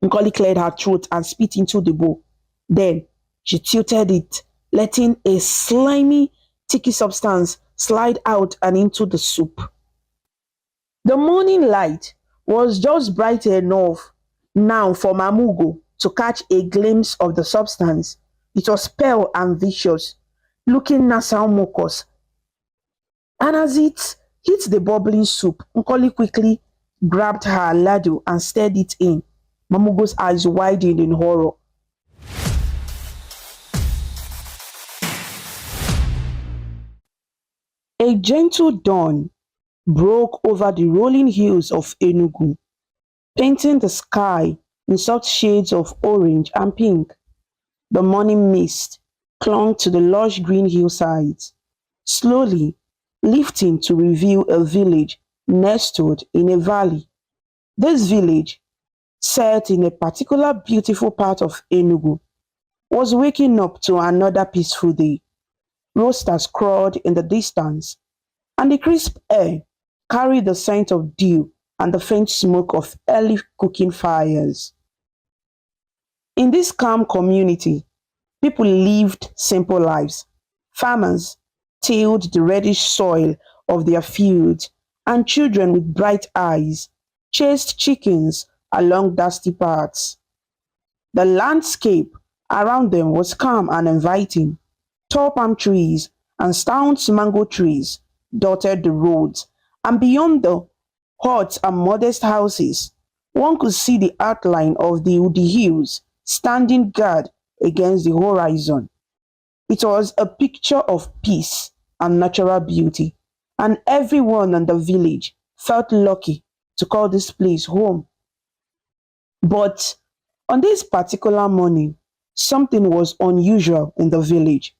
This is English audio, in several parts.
Nkoli cleared her throat and spit into the bowl. Then she tilted it, letting a slimy, sticky substance slide out and into the soup. The morning light was just bright enough now for Mamugo to catch a glimpse of the substance. It was pale and vicious, looking nasal mucus, and as it hit the bubbling soup, Nkoli quickly grabbed her ladle and stirred it in. Mamugo's eyes widened in horror. A gentle dawn broke over the rolling hills of Enugu, painting the sky in soft shades of orange and pink. The morning mist clung to the lush green hillsides, slowly lifting to reveal a village nestled in a valley. This village, set in a particular beautiful part of Enugu, was waking up to another peaceful day. Roosters crowed in the distance, and the crisp air carried the scent of dew and the faint smoke of early cooking fires. In this calm community, people lived simple lives. Farmers tilled the reddish soil of their fields, and children with bright eyes chased chickens along dusty paths. The landscape around them was calm and inviting. Tall palm trees and stout mango trees dotted the roads, and beyond the huts and modest houses, one could see the outline of the woody hills standing guard against the horizon. It was a picture of peace and natural beauty, and everyone in the village felt lucky to call this place home. But on this particular morning, something was unusual in the village.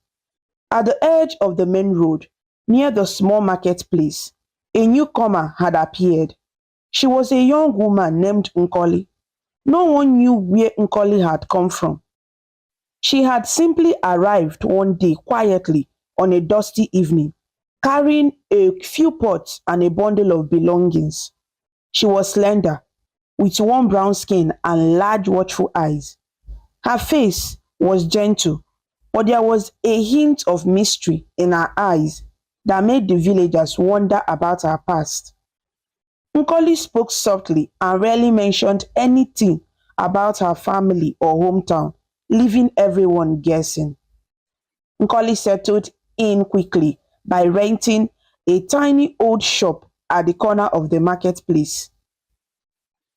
At the edge of the main road, near the small marketplace, a newcomer had appeared. She was a young woman named Nkoli. No one knew where Nkoli had come from. She had simply arrived one day quietly on a dusty evening, carrying a few pots and a bundle of belongings. She was slender, with warm brown skin and large watchful eyes. Her face was gentle, but there was a hint of mystery in her eyes that made the villagers wonder about her past. Nkoli spoke softly and rarely mentioned anything about her family or hometown, leaving everyone guessing. Nkoli settled in quickly by renting a tiny old shop at the corner of the marketplace.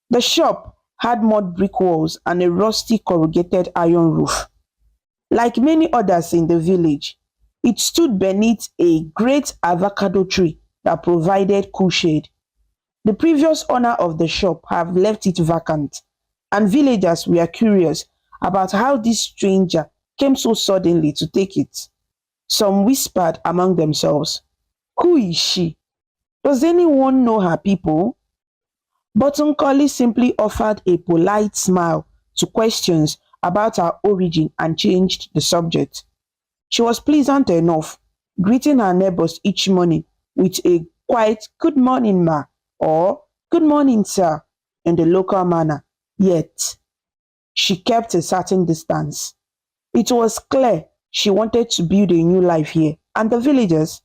The shop had mud brick walls and a rusty corrugated iron roof. Like many others in the village, it stood beneath a great avocado tree that provided cool shade. The previous owner of the shop had left it vacant, and villagers were curious about how this stranger came so suddenly to take it. Some whispered among themselves, "Who is she? Does anyone know her people?" But Nkoli simply offered a polite smile to questions about her origin and changed the subject. She was pleasant enough, greeting her neighbors each morning with a quiet "Good morning, ma," or "Good morning, sir," in the local manner. Yet, she kept a certain distance. It was clear she wanted to build a new life here, and the villagers,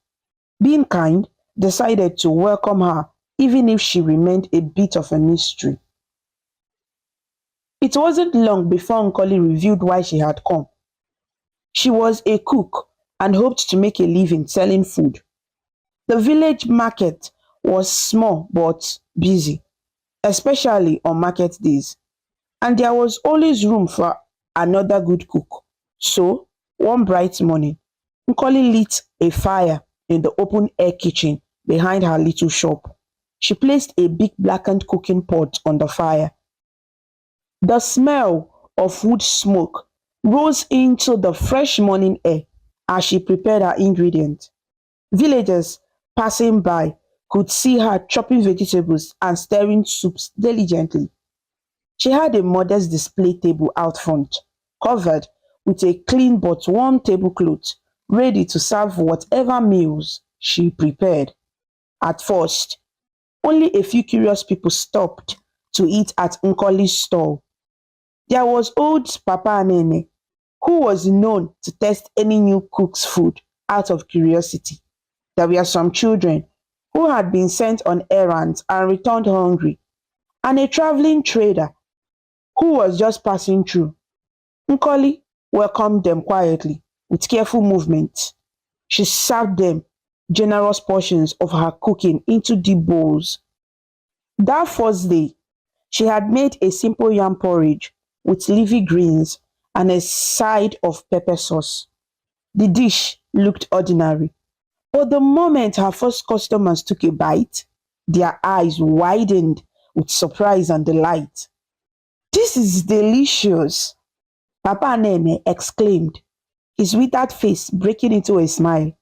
being kind, decided to welcome her even if she remained a bit of a mystery. It wasn't long before Nkoli revealed why she had come. She was a cook and hoped to make a living selling food. The village market was small but busy, especially on market days, and there was always room for another good cook. So, one bright morning, Nkoli lit a fire in the open air kitchen behind her little shop. She placed a big blackened cooking pot on the fire. The smell of wood smoke rose into the fresh morning air as she prepared her ingredients. Villagers passing by could see her chopping vegetables and stirring soups diligently. She had a modest display table out front, covered with a clean but warm tablecloth, ready to serve whatever meals she prepared. At first, only a few curious people stopped to eat at Nkoli's stall. There was old Papa Nene, who was known to test any new cook's food out of curiosity. There were some children who had been sent on errands and returned hungry, and a traveling trader who was just passing through. Nkoli welcomed them quietly, with careful movements. She served them generous portions of her cooking into deep bowls. That first day, she had made a simple yam porridge with leafy greens and a side of pepper sauce. The dish looked ordinary, but the moment her first customers took a bite, their eyes widened with surprise and delight. "This is delicious!" Papa Nene exclaimed, his withered face breaking into a smile.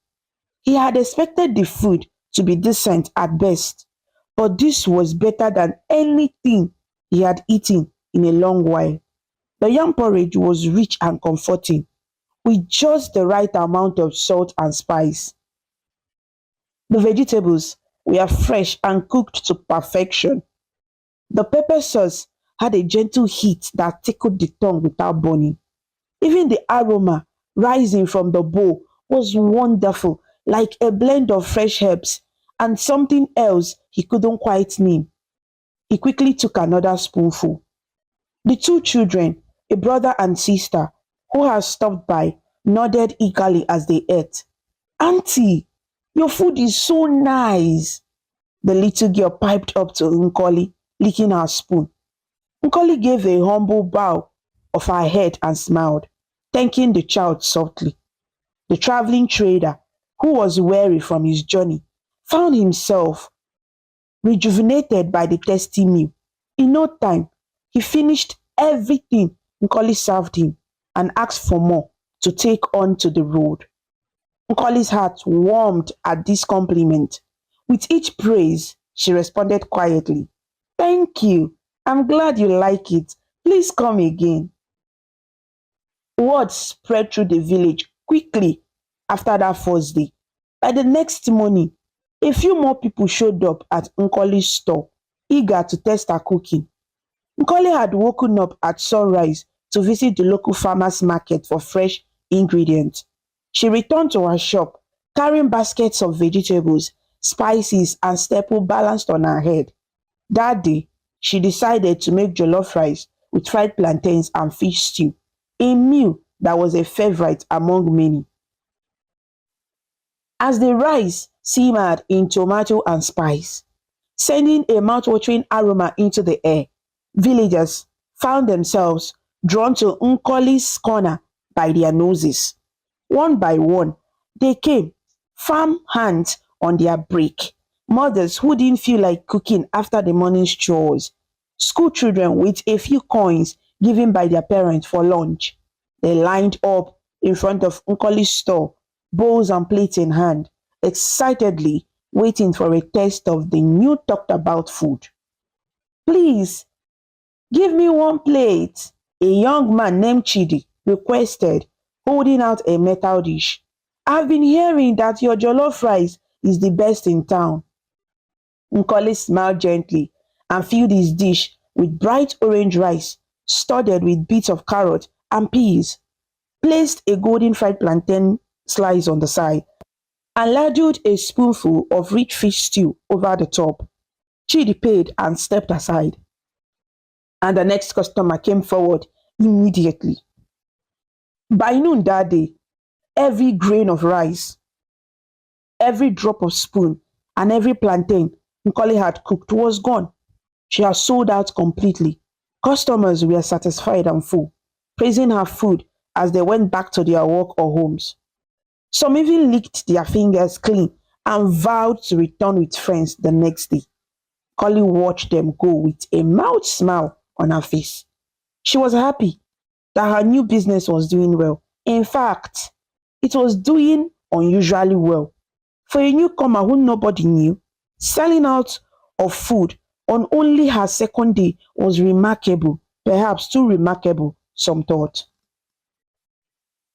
He had expected the food to be decent at best, but this was better than anything he had eaten in a long while. The yam porridge was rich and comforting, with just the right amount of salt and spice. The vegetables were fresh and cooked to perfection. The pepper sauce had a gentle heat that tickled the tongue without burning. Even the aroma rising from the bowl was wonderful, like a blend of fresh herbs and something else he couldn't quite name. He quickly took another spoonful. The two children, a brother and sister, who had stopped by, nodded eagerly as they ate. "Auntie, your food is so nice," the little girl piped up to Nkoli, licking her spoon. Nkoli gave a humble bow of her head and smiled, thanking the child softly. The traveling trader, who was weary from his journey, found himself rejuvenated by the tasty meal. In no time, he finished everything Nkoli served him and asked for more to take on to the road. Nkoli's heart warmed at this compliment. With each praise, she responded quietly, "Thank you. I'm glad you like it. Please come again." Word spread through the village quickly after that first day. By the next morning, a few more people showed up at Nkoli's store, eager to test her cooking. Nkoli had woken up at sunrise to visit the local farmers market for fresh ingredients. She returned to her shop, carrying baskets of vegetables, spices, and staples balanced on her head. That day, she decided to make jollof rice with fried plantains and fish stew, a meal that was a favorite among many. As the rice simmered in tomato and spice, sending a mouth-watering aroma into the air, villagers found themselves drawn to Nkoli's corner by their noses. One by one, they came, farm hands on their break, mothers who didn't feel like cooking after the morning's chores, school children with a few coins given by their parents for lunch. They lined up in front of Nkoli's store, bowls and plates in hand, excitedly waiting for a taste of the new talked about food. "Please, give me one plate," a young man named Chidi requested, holding out a metal dish. "I've been hearing that your jollof rice is the best in town." Nkoli smiled gently and filled his dish with bright orange rice studded with bits of carrot and peas, placed a golden fried plantain slice on the side, and ladled a spoonful of rich fish stew over the top. Chidi paid and stepped aside, and the next customer came forward immediately. By noon that day, every grain of rice, every drop of spoon, and every plantain Nkoli had cooked was gone. She had sold out completely. Customers were satisfied and full, praising her food as they went back to their work or homes. Some even licked their fingers clean and vowed to return with friends the next day. Nkoli watched them go with a mild smile on her face. She was happy that her new business was doing well. In fact, it was doing unusually well. For a newcomer who nobody knew, selling out of food on only her second day was remarkable, perhaps too remarkable, some thought.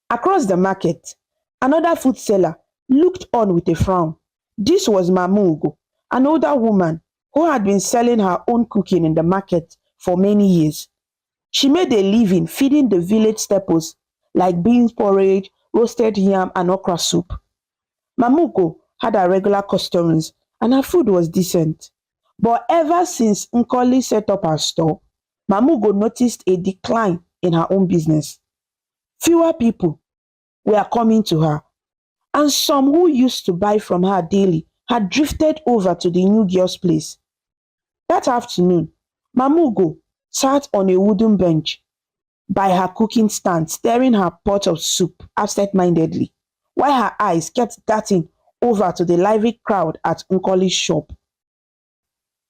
Across the market, another food seller looked on with a frown. This was Mamugo, an older woman who had been selling her own cooking in the market for many years. She made a living feeding the village staples like beans porridge, roasted yam, and okra soup. Mamugo had her regular customers and her food was decent. But ever since Nkoli set up her store, Mamugo noticed a decline in her own business. Fewer people were coming to her, and some who used to buy from her daily had drifted over to the new girl's place. That afternoon, Mamugo sat on a wooden bench by her cooking stand, stirring her pot of soup absent-mindedly, while her eyes kept darting over to the lively crowd at Nkoli's shop.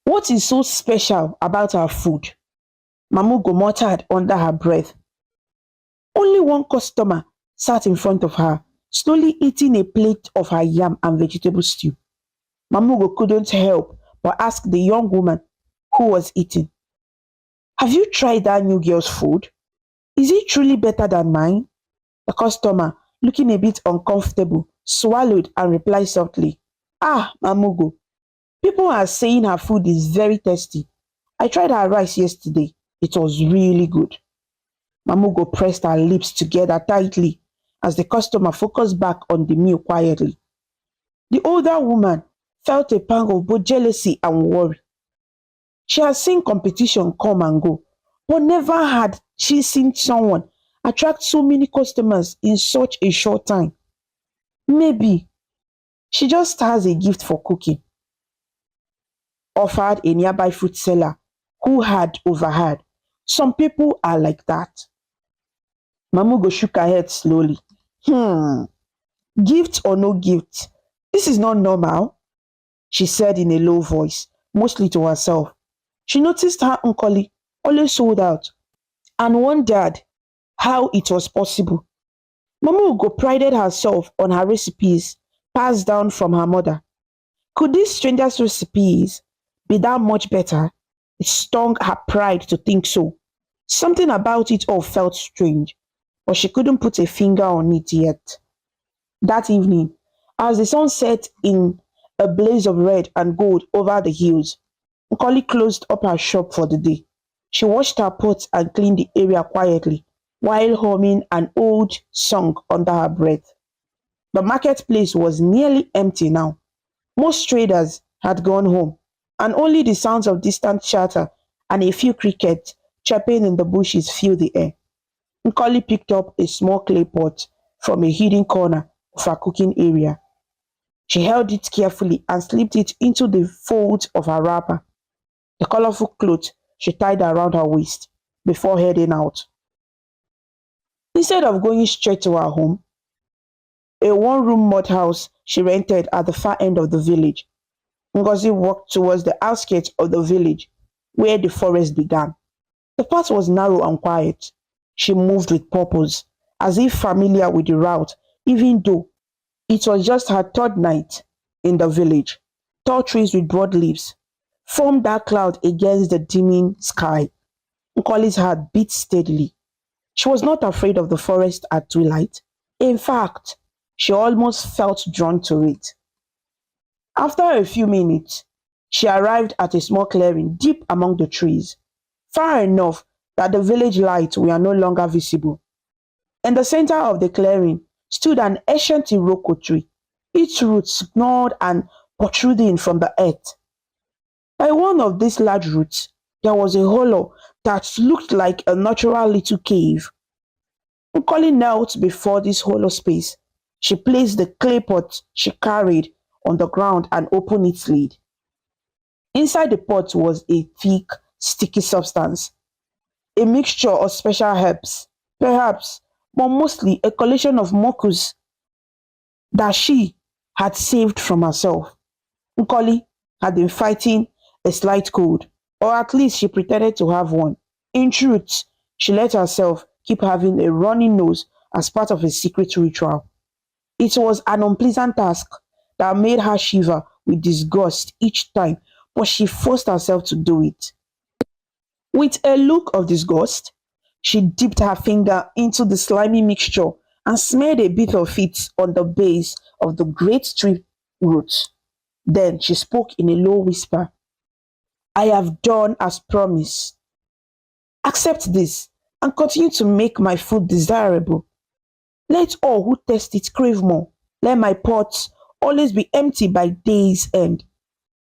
What is so special about her food? Mamugo muttered under her breath. Only one customer sat in front of her, slowly eating a plate of her yam and vegetable stew. Mamugo couldn't help but ask the young woman who was eating, have you tried that new girl's food? Is it truly better than mine? The customer, looking a bit uncomfortable, swallowed and replied softly, ah, Mamugo, people are saying her food is very tasty. I tried her rice yesterday. It was really good. Mamugo pressed her lips together tightly as the customer focused back on the meal quietly. The older woman felt a pang of both jealousy and worry. She had seen competition come and go, but never had she seen someone attract so many customers in such a short time. Maybe she just has a gift for cooking, offered a nearby fruit seller who had overheard. Some people are like that. Mamugo shook her head slowly. Hmm, gift or no gift, this is not normal, she said in a low voice, mostly to herself. She noticed how Nkoli always sold out and wondered how it was possible. Mamugo prided herself on her recipes passed down from her mother. Could this stranger's recipes be that much better? It stung her pride to think so. Something about it all felt strange, but she couldn't put a finger on it yet. That evening, as the sun set in a blaze of red and gold over the hills, Nkoli closed up her shop for the day. She washed her pots and cleaned the area quietly while humming an old song under her breath. The marketplace was nearly empty now. Most traders had gone home, and only the sounds of distant chatter and a few crickets chirping in the bushes filled the air. Nkoli picked up a small clay pot from a hidden corner of her cooking area. She held it carefully and slipped it into the folds of her wrapper, the colorful cloth she tied around her waist, before heading out. Instead of going straight to her home, a one-room mud house she rented at the far end of the village, Ngozi walked towards the outskirts of the village where the forest began. The path was narrow and quiet. She moved with purpose, as if familiar with the route, even though it was just her third night in the village. Tall trees with broad leaves formed dark cloud against the dimming sky. Nkoli's heart beat steadily. She was not afraid of the forest at twilight. In fact, she almost felt drawn to it. After a few minutes, she arrived at a small clearing deep among the trees, far enough that the village lights were no longer visible. In the center of the clearing stood an ancient iroko tree, its roots gnawed and protruding from the earth. By one of these large roots, there was a hollow that looked like a natural little cave. Nkoli knelt before this hollow space. She placed the clay pot she carried on the ground and opened its lid. Inside the pot was a thick, sticky substance, a mixture of special herbs, perhaps, but mostly a collection of mucus that she had saved from herself. Nkoli had been fighting a slight cold, or at least she pretended to have one. In truth, she let herself keep having a runny nose as part of a secret ritual. It was an unpleasant task that made her shiver with disgust each time, but she forced herself to do it. With a look of disgust, she dipped her finger into the slimy mixture and smeared a bit of it on the base of the great tree root. Then she spoke in a low whisper. I have done as promised. Accept this and continue to make my food desirable. Let all who taste it crave more. Let my pots always be empty by day's end.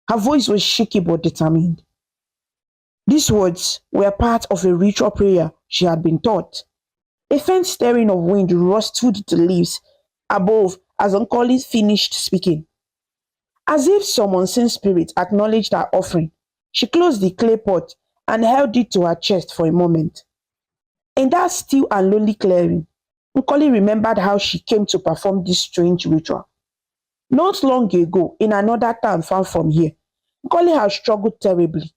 Her voice was shaky but determined. These words were part of a ritual prayer she had been taught. A faint stirring of wind rustled the leaves above as Nkoli finished speaking. As if some unseen spirit acknowledged her offering, she closed the clay pot and held it to her chest for a moment. In that still and lonely clearing, Nkoli remembered how she came to perform this strange ritual. Not long ago, in another town far from here, Nkoli had struggled terribly.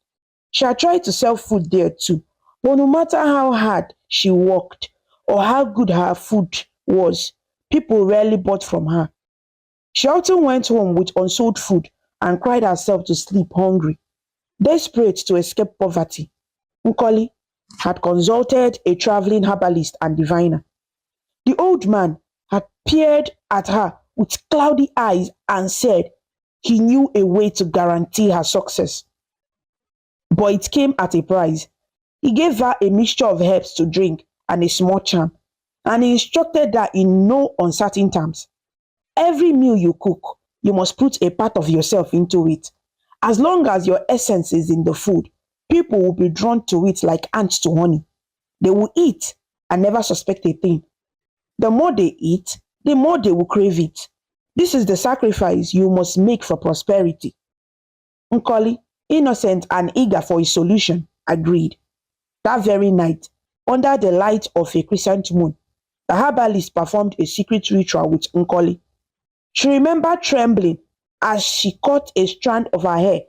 She had tried to sell food there too, but no matter how hard she worked or how good her food was, people rarely bought from her. She often went home with unsold food and cried herself to sleep hungry. Desperate to escape poverty, Nkoli had consulted a traveling herbalist and diviner. The old man had peered at her with cloudy eyes and said he knew a way to guarantee her success. But it came at a price. He gave her a mixture of herbs to drink and a small charm, and he instructed her in no uncertain terms. Every meal you cook, you must put a part of yourself into it. As long as your essence is in the food, people will be drawn to it like ants to honey. They will eat and never suspect a thing. The more they eat, the more they will crave it. This is the sacrifice you must make for prosperity. Nkoli, innocent and eager for a solution, agreed. That very night, under the light of a crescent moon, the herbalist performed a secret ritual with Nkoli. She remembered trembling as she cut a strand of her hair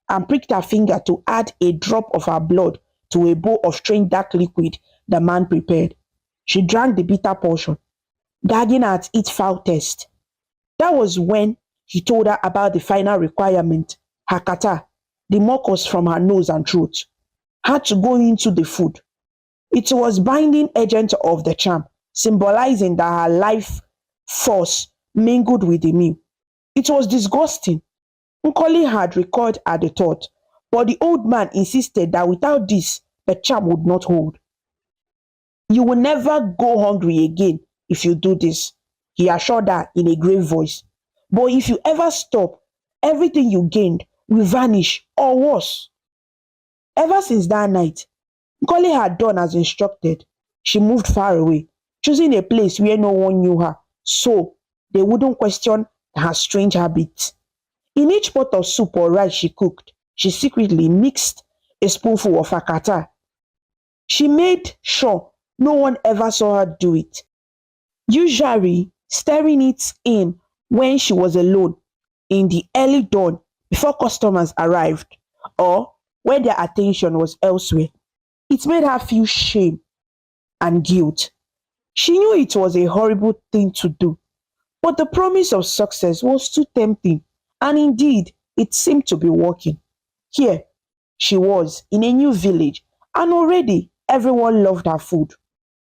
and pricked her finger to add a drop of her blood to a bowl of strange dark liquid the man prepared. She drank the bitter portion, gagging at its foul taste. That was when he told her about the final requirement. Her catarrh, the mucus from her nose and throat, had to go into the food. It was binding agent of the charm, symbolizing that her life force mingled with the meal. It was disgusting. Nkoli had recoiled at the thought, but the old man insisted that without this, the charm would not hold. You will never go hungry again if you do this, he assured her in a grave voice. But if you ever stop, everything you gained will vanish or worse. Ever since that night, Nkoli had done as instructed. She moved far away, choosing a place where no one knew her, so they wouldn't question her strange habits. In each pot of soup or rice she cooked, she secretly mixed a spoonful of her catarrh. She made sure no one ever saw her do it, usually stirring it in when she was alone in the early dawn before customers arrived or when their attention was elsewhere. It made her feel shame and guilt. She knew it was a horrible thing to do, but the promise of success was too tempting, and indeed, it seemed to be working. Here she was in a new village, and already everyone loved her food.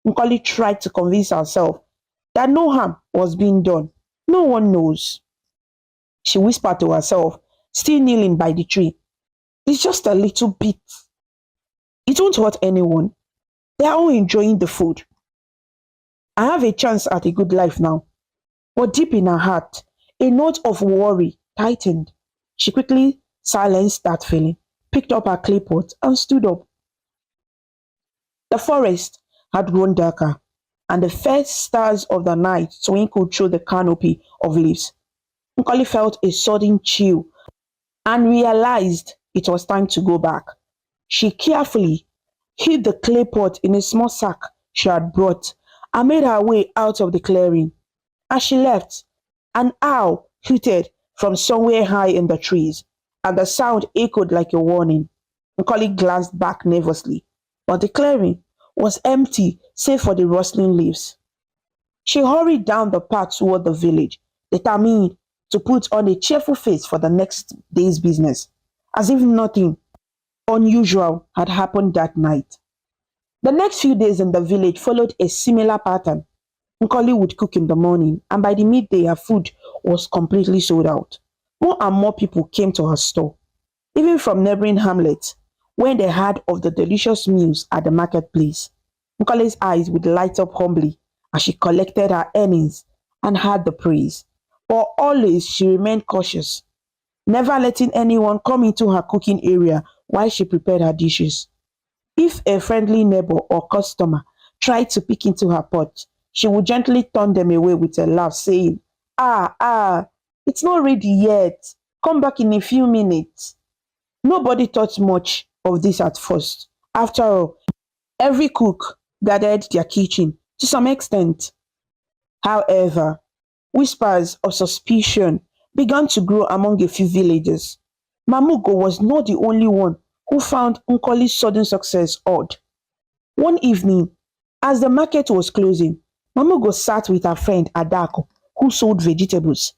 Nkoli tried to convince herself that no harm was being done. No one knows, she whispered to herself, still kneeling by the tree. It's just a little bit. It won't hurt anyone. They are all enjoying the food. I have a chance at a good life now. But deep in her heart, a note of worry tightened. She quickly silenced that feeling, picked up her clay pot, and stood up. The forest had grown darker, and the first stars of the night twinkled through the canopy of leaves. Nkoli felt a sudden chill and realized it was time to go back. She carefully hid the clay pot in a small sack she had brought and made her way out of the clearing. As she left, an owl hooted from somewhere high in the trees, and the sound echoed like a warning. Nkoli glanced back nervously, but the clearing was empty save for the rustling leaves. She hurried down the path toward the village, determined to put on a cheerful face for the next day's business, as if nothing unusual had happened that night. The next few days in the village followed a similar pattern. Nkoli would cook in the morning, and by the midday her food was completely sold out. More and more people came to her store, even from neighboring hamlets, when they heard of the delicious meals at the marketplace. Nkoli's eyes would light up humbly as she collected her earnings and had the praise. But always she remained cautious, never letting anyone come into her cooking area while she prepared her dishes. If a friendly neighbor or customer tried to peek into her pot, she would gently turn them away with a laugh, saying, it's not ready yet. Come back in a few minutes. Nobody thought much of this at first. After all, every cook guarded their kitchen to some extent. However, whispers of suspicion began to grow among a few villagers. Mamugo was not the only one who found Nkoli's sudden success odd. One evening, as the market was closing, Mamugo sat with her friend Adako, who sold vegetables,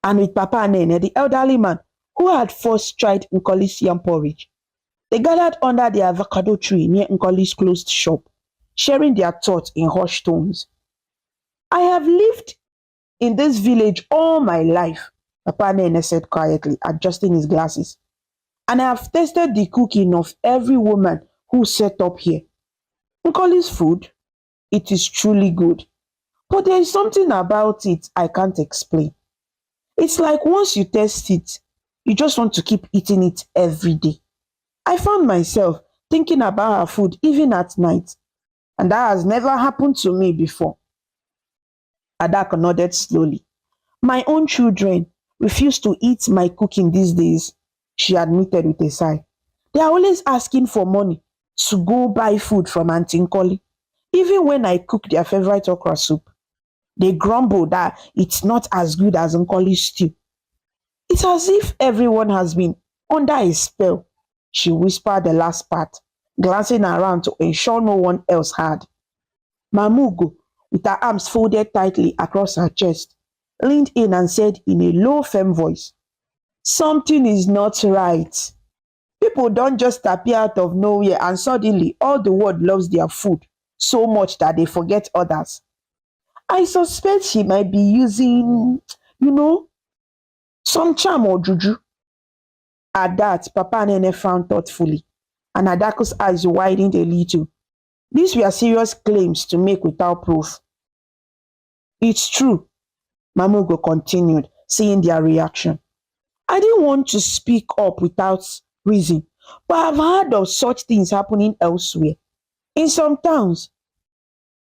and with Papa Nene, the elderly man who had first tried Nkoli's yam porridge. They gathered under the avocado tree near Nkoli's closed shop, sharing their thoughts in hushed tones. I have lived in this village all my life, Papa Nene said quietly, adjusting his glasses. And I have tasted the cooking of every woman who set up here. Nkoli's food, it is truly good. But there is something about it I can't explain. It's like once you taste it, you just want to keep eating it every day. I found myself thinking about her food even at night, and that has never happened to me before. Adako nodded slowly. My own children refuse to eat my cooking these days, she admitted with a sigh. They are always asking for money to go buy food from Auntie Nkoli. Even when I cook their favorite okra soup, they grumble that it's not as good as Nkoli's stew. It's as if everyone has been under a spell, she whispered the last part, glancing around to ensure no one else had. Mamugo, with her arms folded tightly across her chest, leaned in and said in a low, firm voice, something is not right. People don't just appear out of nowhere and suddenly all the world loves their food so much that they forget others. I suspect she might be using, you know, some charm or juju. At that, Papa Nene frowned thoughtfully, and Adako's eyes widened a little. These were serious claims to make without proof. It's true, Mamugo continued, seeing their reaction. I didn't want to speak up without reason, but I've heard of such things happening elsewhere. In some towns,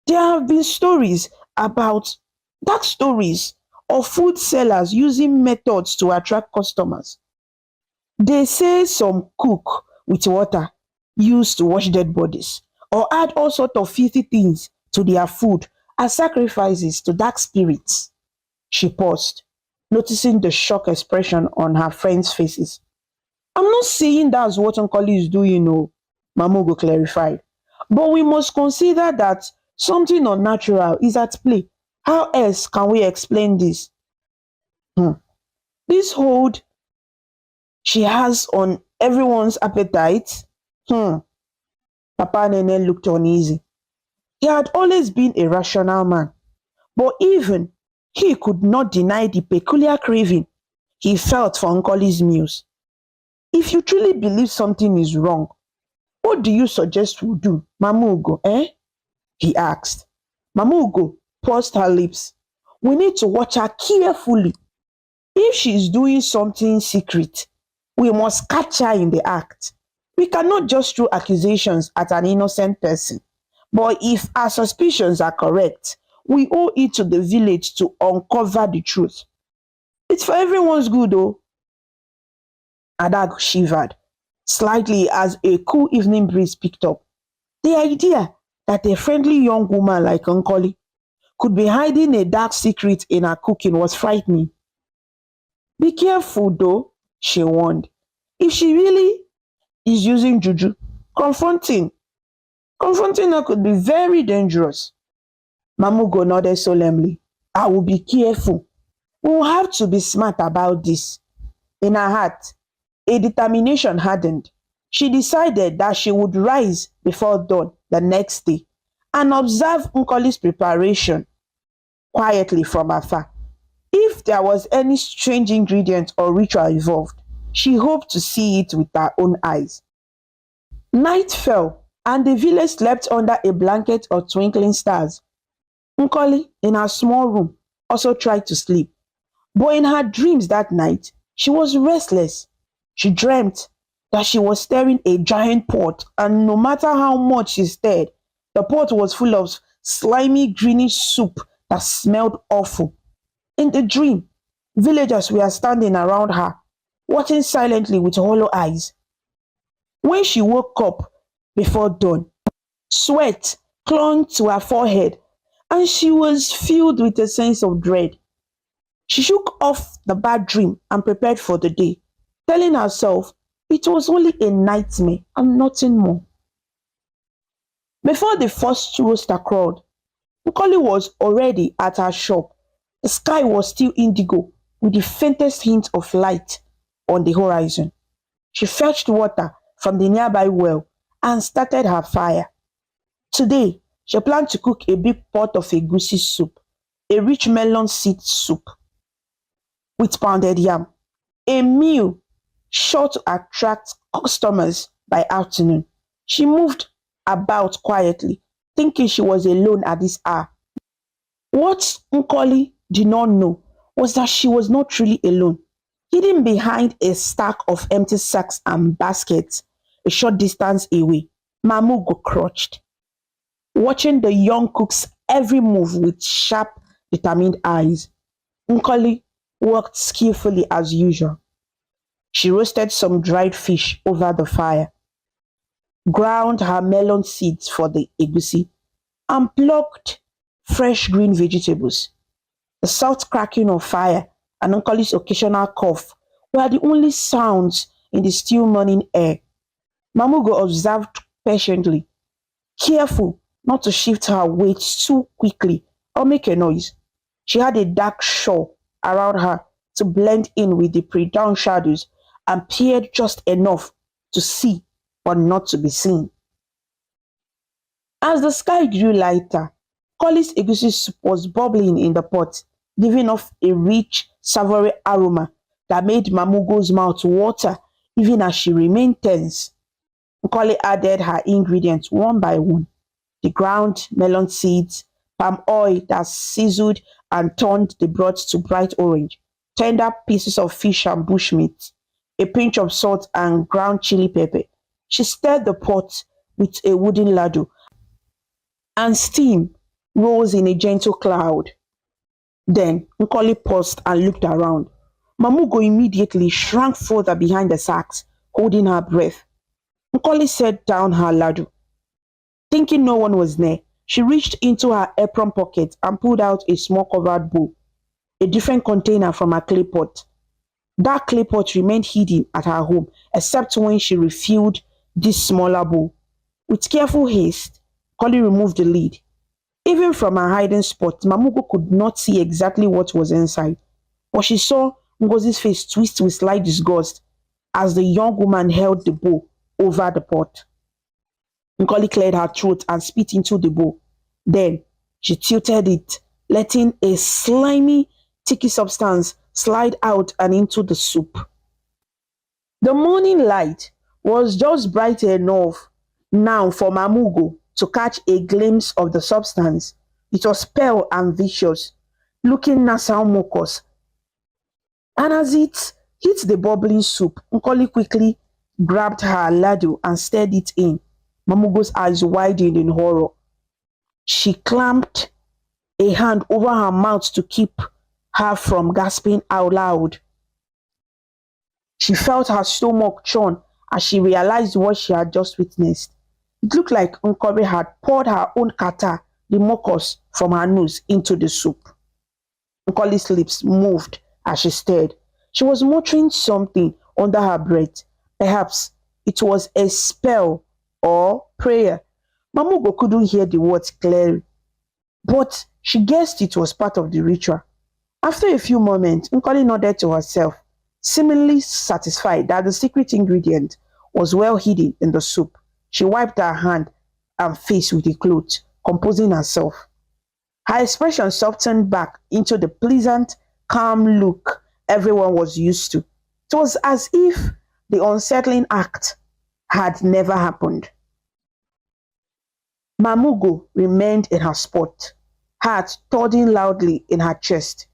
there have been stories about dark stories of food sellers using methods to attract customers. They say some cook with water used to wash dead bodies or add all sorts of filthy things to their food as sacrifices to dark spirits. She paused, noticing the shocked expression on her friends' faces. I'm not saying that's what Nkoli is doing, no, Mamugo clarified. But we must consider that something unnatural is at play. How else can we explain this? Hmm. This hold she has on everyone's appetite? Papa Nene looked uneasy. He had always been a rational man, but even he could not deny the peculiar craving he felt for Nkoli's meals. If you truly believe something is wrong, what do you suggest we do, Mamugo, eh? He asked. Mamugo pursed her lips. We need to watch her carefully. If she is doing something secret, we must catch her in the act. We cannot just throw accusations at an innocent person. But if our suspicions are correct, we owe it to the village to uncover the truth. It's for everyone's good, though. Adag shivered slightly as a cool evening breeze picked up. The idea that a friendly young woman like Nkoli could be hiding a dark secret in her cooking was frightening. Be careful though, she warned. If she really is using juju, confronting confronting her could be very dangerous. Mamugo nodded solemnly. I will be careful. We will have to be smart about this. In her heart, a determination hardened. She decided that she would rise before dawn the next day and observe Nkoli's preparation quietly from afar. If there was any strange ingredient or ritual involved, she hoped to see it with her own eyes. Night fell, and the village slept under a blanket of twinkling stars. Nkoli, in her small room, also tried to sleep, but in her dreams that night, she was restless. She dreamt that she was stirring a giant pot, and no matter how much she stirred, the pot was full of slimy, greenish soup that smelled awful. In the dream, villagers were standing around her, watching silently with hollow eyes. When she woke up before dawn, sweat clung to her forehead, and she was filled with a sense of dread. She shook off the bad dream and prepared for the day, telling herself it was only a nightmare and nothing more. Before the first rooster crowed, Nkoli was already at her shop. The sky was still indigo, with the faintest hint of light on the horizon. She fetched water from the nearby well and started her fire. Today, she planned to cook a big pot of egusi soup, a rich melon seed soup with pounded yam, a meal sure to attract customers by afternoon. She moved about quietly, thinking she was alone at this hour. What Nkoli did not know was that she was not really alone. Hidden behind a stack of empty sacks and baskets a short distance away, Mamugo crouched, watching the young cook's every move with sharp, determined eyes. Nkoli worked skillfully as usual. She roasted some dried fish over the fire, ground her melon seeds for the egusi, and plucked fresh green vegetables. The soft cracking of fire and Nkoli's occasional cough were the only sounds in the still morning air. Mamugo observed patiently, careful not to shift her weight too quickly or make a noise. She had a dark shawl around her to blend in with the pre-dawn shadows and peered just enough to see but not to be seen. As the sky grew lighter, Collie's egusi soup was bubbling in the pot, giving off a rich, savory aroma that made Mamugo's mouth water even as she remained tense. Nkoli added her ingredients one by one: the ground melon seeds, palm oil that sizzled and turned the broth to bright orange, tender pieces of fish and bushmeat, a pinch of salt and ground chili pepper. She stirred the pot with a wooden ladle, and steam rose in a gentle cloud. Then Nkoli paused and looked around. Mamugo immediately shrank further behind the sacks, holding her breath. Nkoli set down her ladle. Thinking no one was near, she reached into her apron pocket and pulled out a small covered bowl, a different container from her clay pot. That clay pot remained hidden at her home, except when she refilled this smaller bowl. With careful haste, Nkoli removed the lid. Even from her hiding spot, Mamugo could not see exactly what was inside, but she saw Ngozi's face twist with slight disgust as the young woman held the bowl over the pot. Nkoli cleared her throat and spit into the bowl. Then she tilted it, letting a slimy, sticky substance slide out and into the soup. The morning light was just bright enough now for Mamugo to catch a glimpse of the substance. It was pale and viscous, looking nasal mucus, and as it hit the bubbling soup, Nkoli quickly grabbed her ladle and stirred it in. Mamugo's eyes widened in horror. She clamped a hand over her mouth to keep her from gasping out loud. She felt her stomach churn as she realized what she had just witnessed. It looked like Nkoli had poured her own kata, the mucus from her nose, into the soup. Nkoli's lips moved as she stared. She was muttering something under her breath. Perhaps it was a spell or prayer. Mamugo couldn't hear the words clearly, but she guessed it was part of the ritual. After a few moments, Nkoli nodded to herself, seemingly satisfied that the secret ingredient was well hidden in the soup. She wiped her hand and face with a cloth, composing herself. Her expression softened back into the pleasant, calm look everyone was used to. It was as if the unsettling act had never happened. Mamugo remained in her spot, heart thudding loudly in her chest.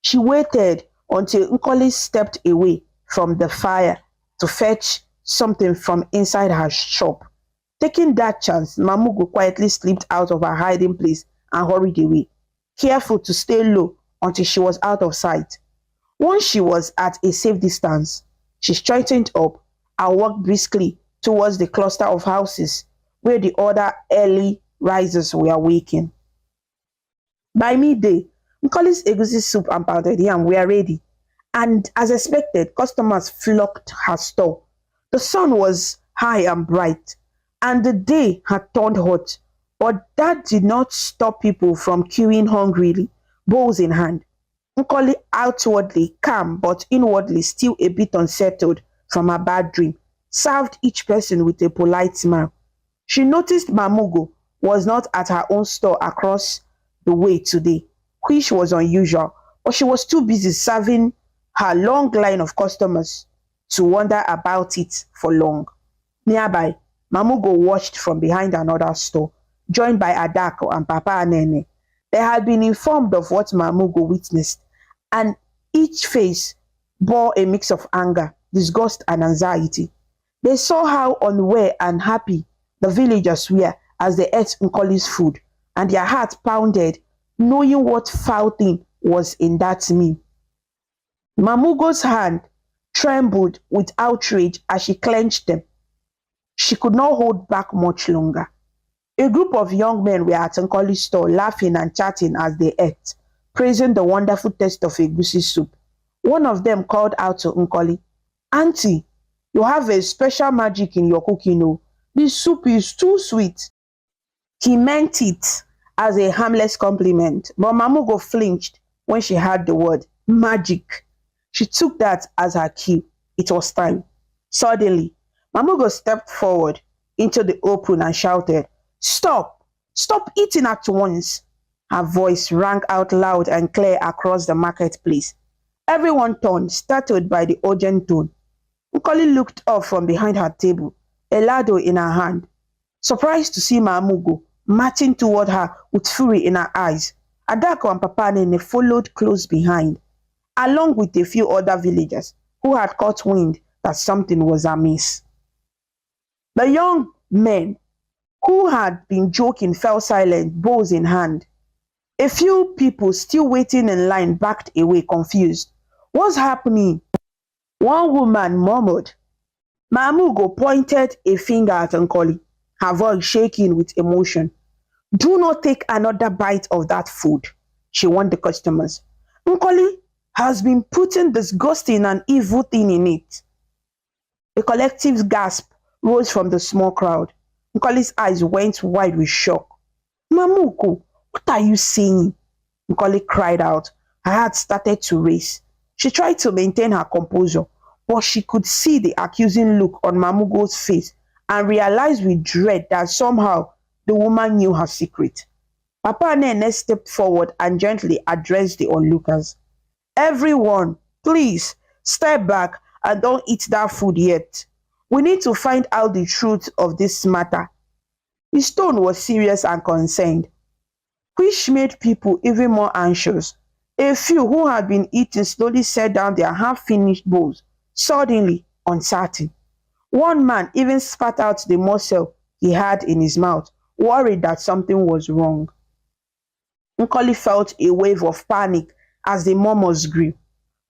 She waited until Nkoli stepped away from the fire to fetch something from inside her shop. Taking that chance, Mamugo quietly slipped out of her hiding place and hurried away, careful to stay low until she was out of sight. Once she was at a safe distance, she straightened up and walked briskly towards the cluster of houses where the other early risers were waking. By midday, Nkoli's egusi soup and pounded yam were ready, and as expected, customers flocked her store. The sun was high and bright, and the day had turned hot, but that did not stop people from queuing hungrily, bowls in hand. Nkoli, outwardly calm but inwardly still a bit unsettled from her bad dream, served each person with a polite smile. She noticed Mamugo was not at her own store across the way today, which was unusual, but she was too busy serving her long line of customers to wonder about it for long. Nearby, Mamugo watched from behind another store, joined by Adako and Papa Anene. They had been informed of what Mamugo witnessed, and each face bore a mix of anger, disgust, and anxiety. They saw how unaware and happy the villagers were as they ate Nkoli's food, and their hearts pounded, knowing what foul thing was in that meal. Mamugo's hand trembled with outrage as she clenched them. She could not hold back much longer. A group of young men were at Nkoli's store, laughing and chatting as they ate, praising the wonderful taste of egusi soup. One of them called out to Nkoli, "Auntie, you have a special magic in your cooking. Oh, this soup is too sweet." He meant it as a harmless compliment, but Mamugo flinched when she heard the word magic. She took that as her cue. It was time. Suddenly, Mamugo stepped forward into the open and shouted, "Stop! Stop eating at once!" Her voice rang out loud and clear across the marketplace. Everyone turned, startled by the urgent tone. Nkoli looked up from behind her table, a ladle in her hand, surprised to see Mamugo marching toward her with fury in her eyes. Adako and Papa Nene followed close behind, along with a few other villagers who had caught wind that something was amiss. The young men who had been joking fell silent, bowls in hand. A few people still waiting in line backed away, confused. "What's happening?" One woman murmured. Mamugo pointed a finger at Nkoli, her voice shaking with emotion. "Do not take another bite of that food," she warned the customers. "Nkoli has been putting disgusting and evil thing in it." A collective gasp rose from the small crowd. Nkoli's eyes went wide with shock. "Mamugo, what are you saying?" Nkoli cried out. Her heart started to race. She tried to maintain her composure, but she could see the accusing look on Mamugo's face and realized with dread that somehow the woman knew her secret. Papa Nene stepped forward and gently addressed the onlookers. "Everyone, please step back and don't eat that food yet. We need to find out the truth of this matter." His tone was serious and concerned, which made people even more anxious. A few who had been eating slowly set down their half-finished bowls, suddenly uncertain. One man even spat out the morsel he had in his mouth, worried that something was wrong. Nkoli felt a wave of panic as the murmurs grew.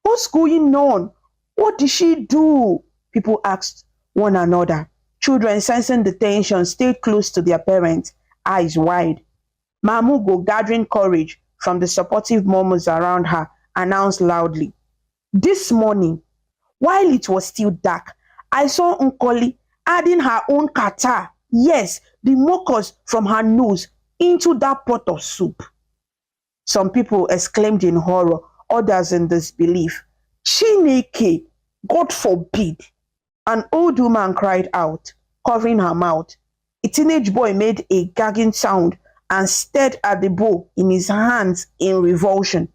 "What's going on? What did she do?" people asked one another. Children, sensing the tension, stayed close to their parents, eyes wide. Mamugo, gathering courage from the supportive murmurs around her, announced loudly, "This morning, while it was still dark, I saw Nkoli adding her own kata, yes, the mucus from her nose, into that pot of soup." Some people exclaimed in horror, others in disbelief. "Chineke, God forbid!" An old woman cried out, covering her mouth. A teenage boy made a gagging sound and stared at the bowl in his hands in revulsion.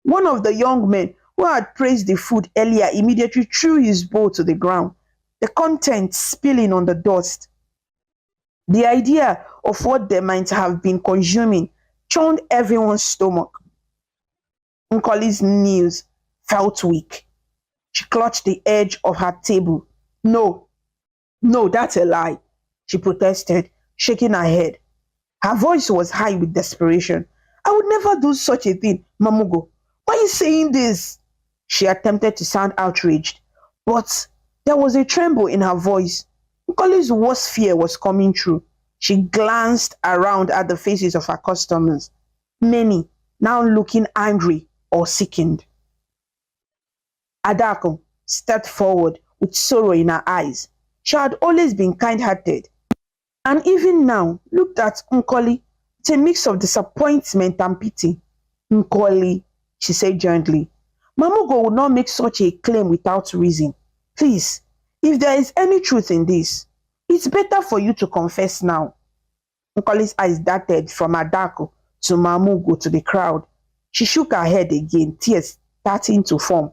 One of the young men who had praised the food earlier immediately threw his bowl to the ground, the contents spilling on the dust. The idea of what they might have been consuming churned everyone's stomach. Nkoli's knees felt weak. She clutched the edge of her table. No, no, that's a lie, she protested, shaking her head. Her voice was high with desperation. I would never do such a thing, Mamugo. Why are you saying this? She attempted to sound outraged, but there was a tremble in her voice. Nkoli's worst fear was coming true. She glanced around at the faces of her customers, many now looking angry or sickened. Adako stepped forward with sorrow in her eyes. She had always been kind-hearted, and even now looked at Nkoli with a mix of disappointment and pity. Nkoli, she said gently, Mamugo would not make such a claim without reason. Please, if there is any truth in this, it's better for you to confess now. Nkoli's eyes darted from Adako to Mamugo to the crowd. She shook her head again, tears starting to form.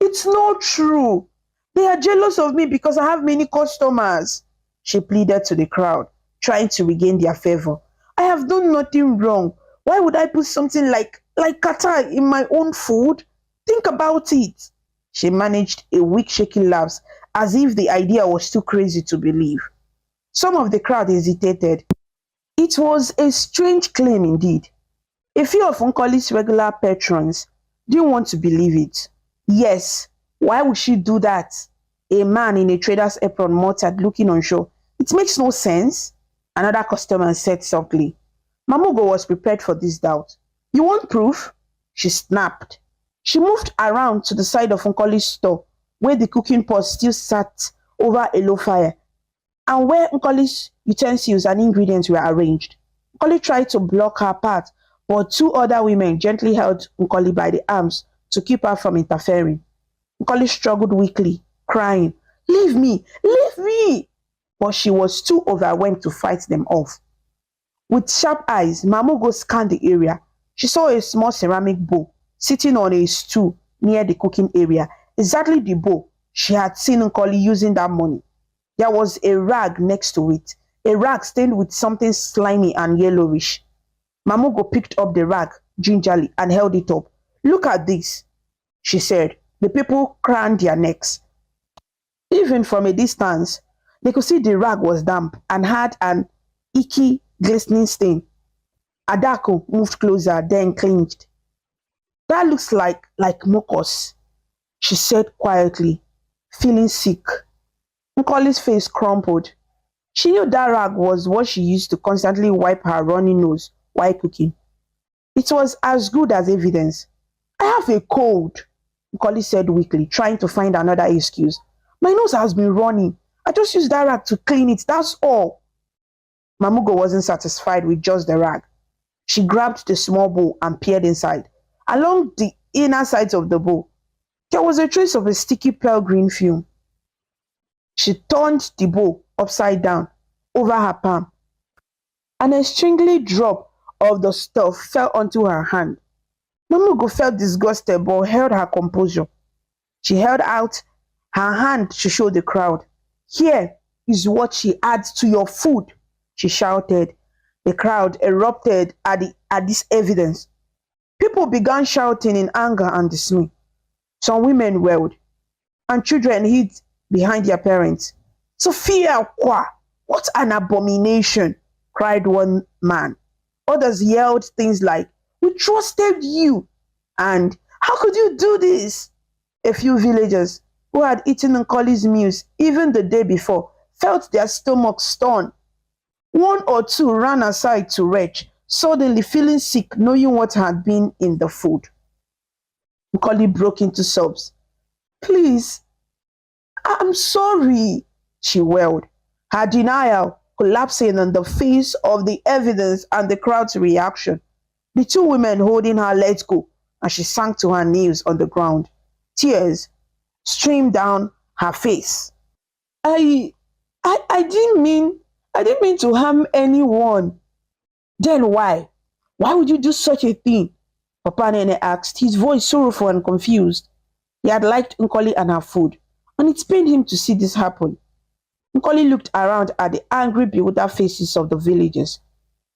It's not true. They are jealous of me because I have many customers, she pleaded to the crowd, trying to regain their favor. I have done nothing wrong. Why would I put something like kata in my own food? Think about it. She managed a weak shaking laugh as if the idea was too crazy to believe. Some of the crowd hesitated. It was a strange claim indeed. A few of Nkoli's regular patrons didn't want to believe it. Yes, why would she do that? A man in a trader's apron muttered, looking unsure. It makes no sense, another customer said softly. Mamugo was prepared for this doubt. You want proof? She snapped. She moved around to the side of Nkoli's store, where the cooking pot still sat over a low fire, and where Nkoli's utensils and ingredients were arranged. Nkoli tried to block her path, but two other women gently held Nkoli by the arms to keep her from interfering. Nkoli struggled weakly, crying, Leave me! Leave me! But she was too overwhelmed to fight them off. With sharp eyes, Mamugo scanned the area. She saw a small ceramic bowl sitting on a stool near the cooking area, exactly the bowl she had seen Nkoli using that morning. There was a rag next to it, a rag stained with something slimy and yellowish. Mamugo picked up the rag gingerly and held it up. Look at this, she said. The people craned their necks. Even from a distance, they could see the rag was damp and had an icky, glistening stain. Adako moved closer, then clinched. That looks like mucus, she said quietly, feeling sick. Nkoli's face crumpled. She knew that rag was what she used to constantly wipe her runny nose while cooking. It was as good as evidence. I have a cold, Nkoli said weakly, trying to find another excuse. My nose has been running. I just used that rag to clean it, that's all. Mamugo wasn't satisfied with just the rag. She grabbed the small bowl and peered inside. Along the inner sides of the bowl, there was a trace of a sticky pale green film. She turned the bowl upside down over her palm, and a stringly drop of the stuff fell onto her hand. Mamugo felt disgusted but held her composure. She held out her hand to show the crowd. Here is what she adds to your food, she shouted. The crowd erupted at this evidence. People began shouting in anger and dismay. Some women wailed, and children hid behind their parents. Sophia Kwa, what an abomination, cried one man. Others yelled things like, we trusted you, and how could you do this? A few villagers who had eaten Nkoli's meals even the day before felt their stomachs turn. One or two ran aside to retch, suddenly feeling sick knowing what had been in the food. Nkoli broke into sobs. Please, I'm sorry, she wailed, her denial collapsing in the face of the evidence and the crowd's reaction. The two women holding her let go, and she sank to her knees on the ground. Tears streamed down her face. I didn't mean to harm anyone. Then why? Why would you do such a thing? Papa Nene asked, his voice sorrowful and confused. He had liked Nkoli and her food, and it pained him to see this happen. Nkoli looked around at the angry, bewildered faces of the villagers.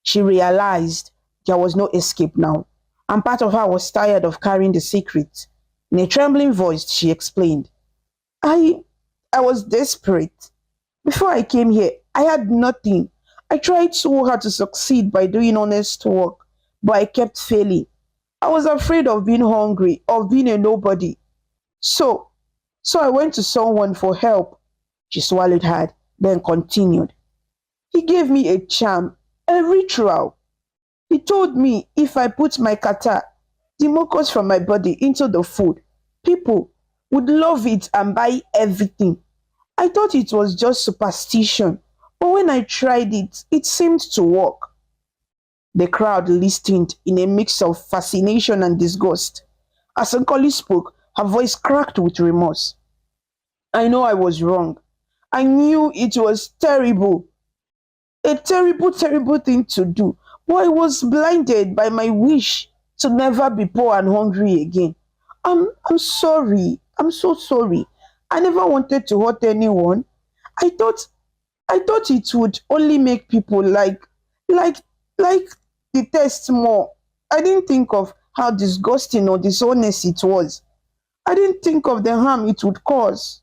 She realized there was no escape now, and part of her was tired of carrying the secret. In a trembling voice, she explained, I I was desperate. Before I came here, I had nothing. I tried so hard to succeed by doing honest work, but I kept failing. I was afraid of being hungry, of being a nobody. So, so I went to someone for help. She swallowed hard, then continued. He gave me a charm, a ritual. He told me if I put my kata, the mucus from my body, into the food, people would love it and buy everything. I thought it was just superstition, but when I tried it, it seemed to work. The crowd listened in a mix of fascination and disgust. As Nkoli spoke, her voice cracked with remorse. I know I was wrong. I knew it was terrible, a terrible, terrible thing to do, but I was blinded by my wish to never be poor and hungry again. I'm sorry. I'm so sorry. I never wanted to hurt anyone. I thought I thought it would only make people like like the test more. I didn't think of how disgusting or dishonest it was. I didn't think of the harm it would cause.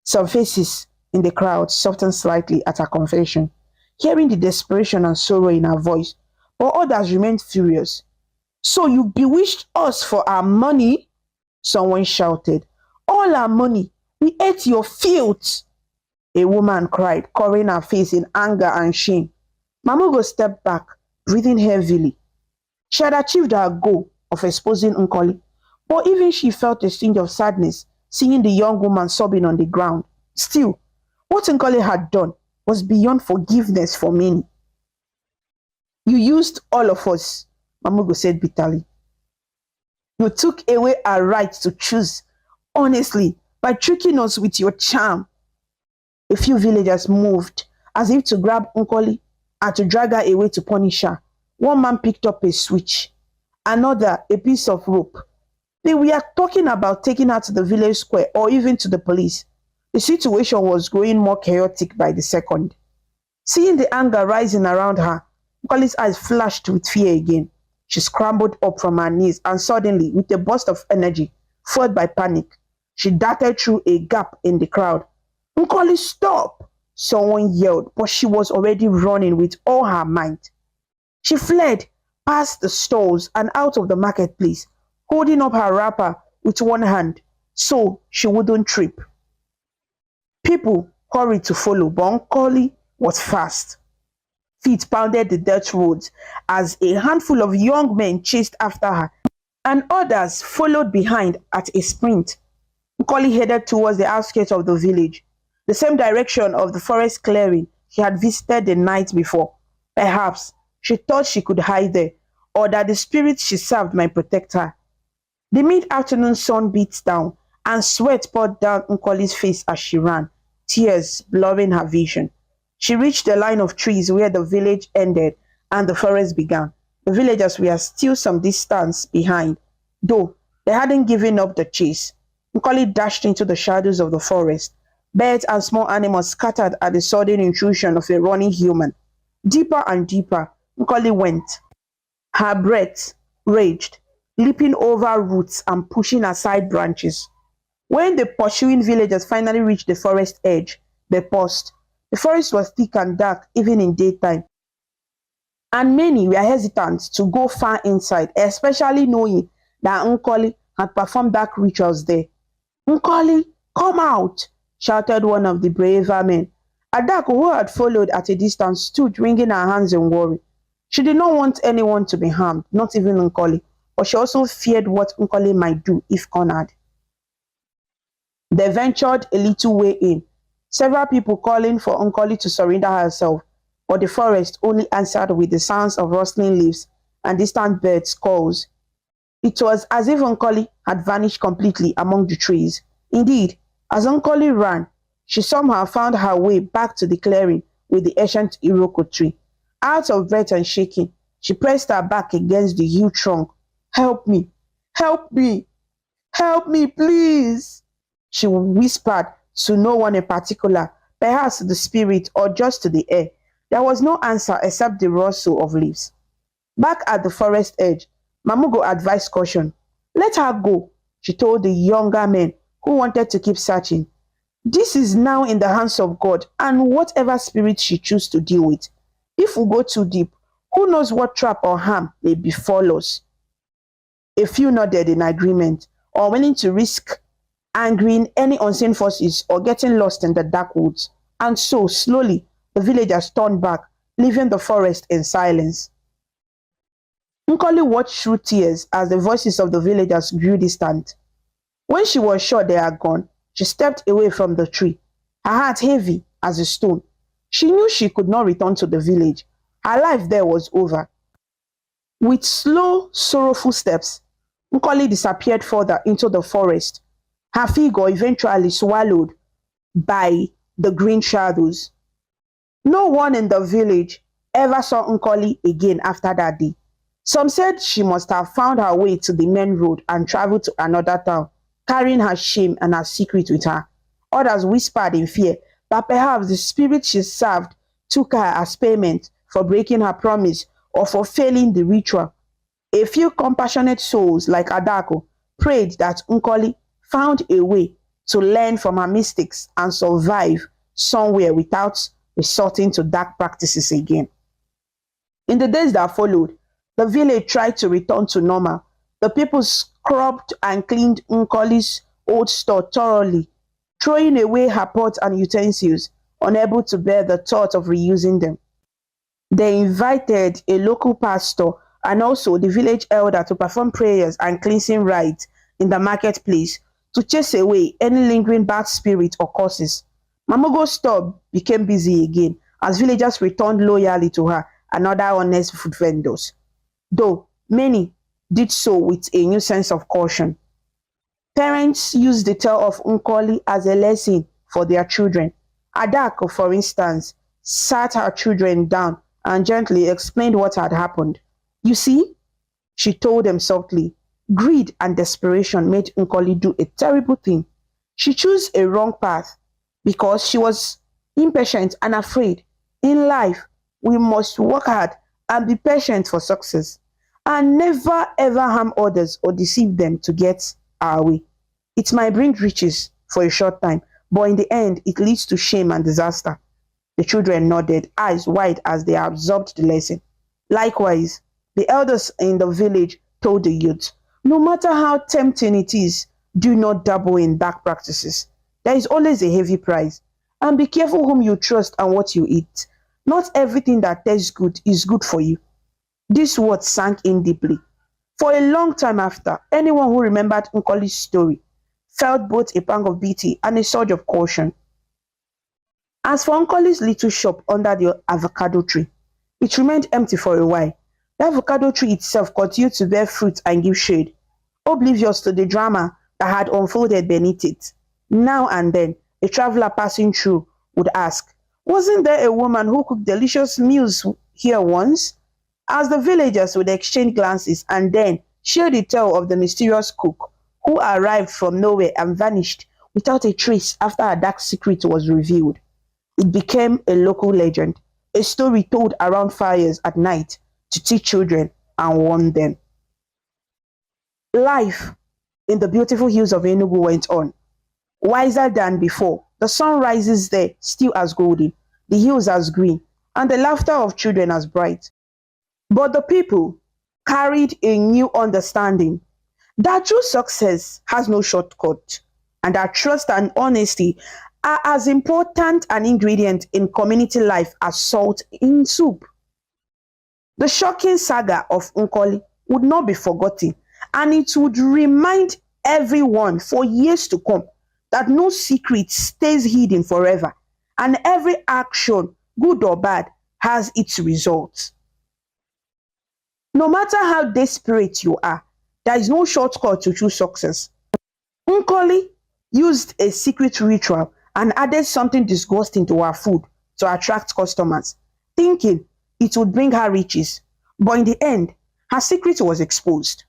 Some faces in the crowd softened slightly at her confession, hearing the desperation and sorrow in her voice, but others remained furious. So you bewitched us for our money? Someone shouted. All our money. We ate your filth. A woman cried, covering her face in anger and shame. Mamugo stepped back, breathing heavily. She had achieved her goal of exposing Nkoli, but even she felt a sting of sadness seeing the young woman sobbing on the ground. Still, what Nkoli had done was beyond forgiveness for many. You used all of us, Mamugo said bitterly. You took away our right to choose, honestly, by tricking us with your charm. A few villagers moved, as if to grab Nkoli and to drag her away to punish her. One man picked up a switch, another a piece of rope. They were talking about taking her to the village square or even to the police. The situation was growing more chaotic by the second. Seeing the anger rising around her, Nkoli's eyes flashed with fear again. She scrambled up from her knees and suddenly, with a burst of energy, fueled by panic, she darted through a gap in the crowd. Nkoli, stop! Someone yelled, but she was already running with all her might. She fled past the stalls and out of the marketplace, holding up her wrapper with one hand so she wouldn't trip. People hurried to follow, but Nkoli was fast. Feet pounded the dirt roads as a handful of young men chased after her, and others followed behind at a sprint. Nkoli headed towards the outskirts of the village, the same direction of the forest clearing she had visited the night before. Perhaps she thought she could hide there, or that the spirits she served might protect her. The mid-afternoon sun beat down, and sweat poured down Nkoli's face as she ran, tears blurring her vision. She reached the line of trees where the village ended and the forest began. The villagers were still some distance behind, though they hadn't given up the chase. Nkoli dashed into the shadows of the forest. Birds and small animals scattered at the sudden intrusion of a running human. Deeper and deeper, Nkoli went. Her breath raged, leaping over roots and pushing aside branches. When the pursuing villagers finally reached the forest edge, they paused. The forest was thick and dark even in daytime, and many were hesitant to go far inside, especially knowing that Nkoli had performed dark rituals there. Nkoli, come out! Shouted one of the braver men. Adako, who had followed at a distance, stood wringing her hands in worry. She did not want anyone to be harmed, not even Nkoli, but she also feared what Nkoli might do if cornered. They ventured a little way in, several people calling for Nkoli to surrender herself, but the forest only answered with the sounds of rustling leaves and distant birds' calls. It was as if Nkoli had vanished completely among the trees. Indeed, as Nkoli ran, she somehow found her way back to the clearing with the ancient Iroko tree. Out of breath and shaking, she pressed her back against the huge trunk. Help me! Help me! Help me, please! She whispered to no one in particular, perhaps to the spirit or just to the air. There was no answer except the rustle of leaves. Back at the forest edge, Mamugo advised caution. Let her go, she told the younger men who wanted to keep searching. This is now in the hands of God and whatever spirit she chooses to deal with. If we go too deep, who knows what trap or harm may befall us? A few nodded in agreement, or willing to risk angering any unseen forces or getting lost in the dark woods. And so, slowly, the villagers turned back, leaving the forest in silence. Nkoli watched through tears as the voices of the villagers grew distant. When she was sure they had gone, she stepped away from the tree, her heart heavy as a stone. She knew she could not return to the village. Her life there was over. With slow, sorrowful steps, Nkoli disappeared further into the forest, her figure eventually swallowed by the green shadows. No one in the village ever saw Nkoli again after that day. Some said she must have found her way to the main road and traveled to another town, carrying her shame and her secret with her. Others whispered in fear that perhaps the spirit she served took her as payment for breaking her promise or for failing the ritual. A few compassionate souls like Adako prayed that Nkoli found a way to learn from her mistakes and survive somewhere without resorting to dark practices again. In the days that followed, the village tried to return to normal. The people scrubbed and cleaned Nkoli's old store thoroughly, throwing away her pots and utensils, unable to bear the thought of reusing them. They invited a local pastor and also the village elder to perform prayers and cleansing rites in the marketplace to chase away any lingering bad spirit or curses. Mamogo's store became busy again as villagers returned loyally to her and other honest food vendors, though many did so with a new sense of caution. Parents used the tale of Nkoli as a lesson for their children. Adako, for instance, sat her children down and gently explained what had happened. You see, she told them softly, greed and desperation made Nkoli do a terrible thing. She chose a wrong path because she was impatient and afraid. In life, we must work hard and be patient for success, and never ever harm others or deceive them to get our way. It might bring riches for a short time, but in the end, it leads to shame and disaster. The children nodded, eyes wide as they absorbed the lesson. Likewise, the elders in the village told the youth, no matter how tempting it is, do not dabble in dark practices. There is always a heavy price. And be careful whom you trust and what you eat. Not everything that tastes good is good for you. These words sank in deeply. For a long time after, anyone who remembered Nkoli's story felt both a pang of pity and a surge of caution. As for Nkoli's little shop under the avocado tree, it remained empty for a while. The avocado tree itself continued to bear fruit and give shade, oblivious to the drama that had unfolded beneath it. Now and then, a traveler passing through would ask, wasn't there a woman who cooked delicious meals here once? As the villagers would exchange glances and then share the tale of the mysterious cook who arrived from nowhere and vanished without a trace after a dark secret was revealed. It became a local legend, a story told around fires at night to teach children and warn them. Life in the beautiful hills of Enugu went on. Wiser than before, the sun rises there still as golden, the hills as green, and the laughter of children as bright. But the people carried a new understanding that true success has no shortcut, and that trust and honesty are as important an ingredient in community life as salt in soup. The shocking saga of Nkoli would not be forgotten, and it would remind everyone for years to come that no secret stays hidden forever, and every action, good or bad, has its results. No matter how desperate you are, there is no shortcut to true success. Nkoli used a secret ritual and added something disgusting to her food to attract customers, thinking it would bring her riches. But in the end, her secret was exposed,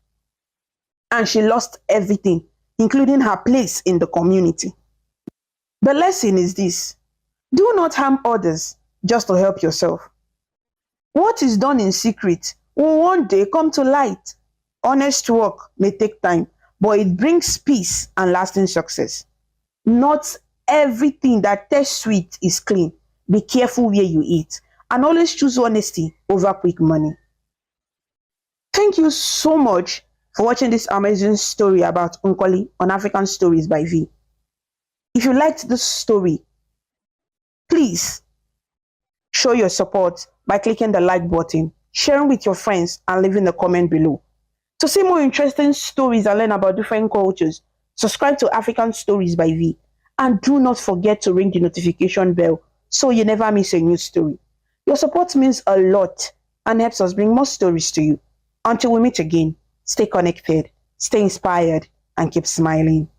and she lost everything, including her place in the community. The lesson is this: do not harm others, just to help yourself. What is done in secret will one day come to light. Honest work may take time, but it brings peace and lasting success. Not everything that tastes sweet is clean. Be careful where you eat and always choose honesty over quick money. Thank you so much for watching this amazing story about Nkoli on African Stories by V. If you liked this story, please show your support by clicking the like button, sharing with your friends, and leaving a comment below. To see more interesting stories and learn about different cultures, subscribe to African Stories by V. And do not forget to ring the notification bell so you never miss a new story. Your support means a lot and helps us bring more stories to you. Until we meet again, stay connected, stay inspired, and keep smiling.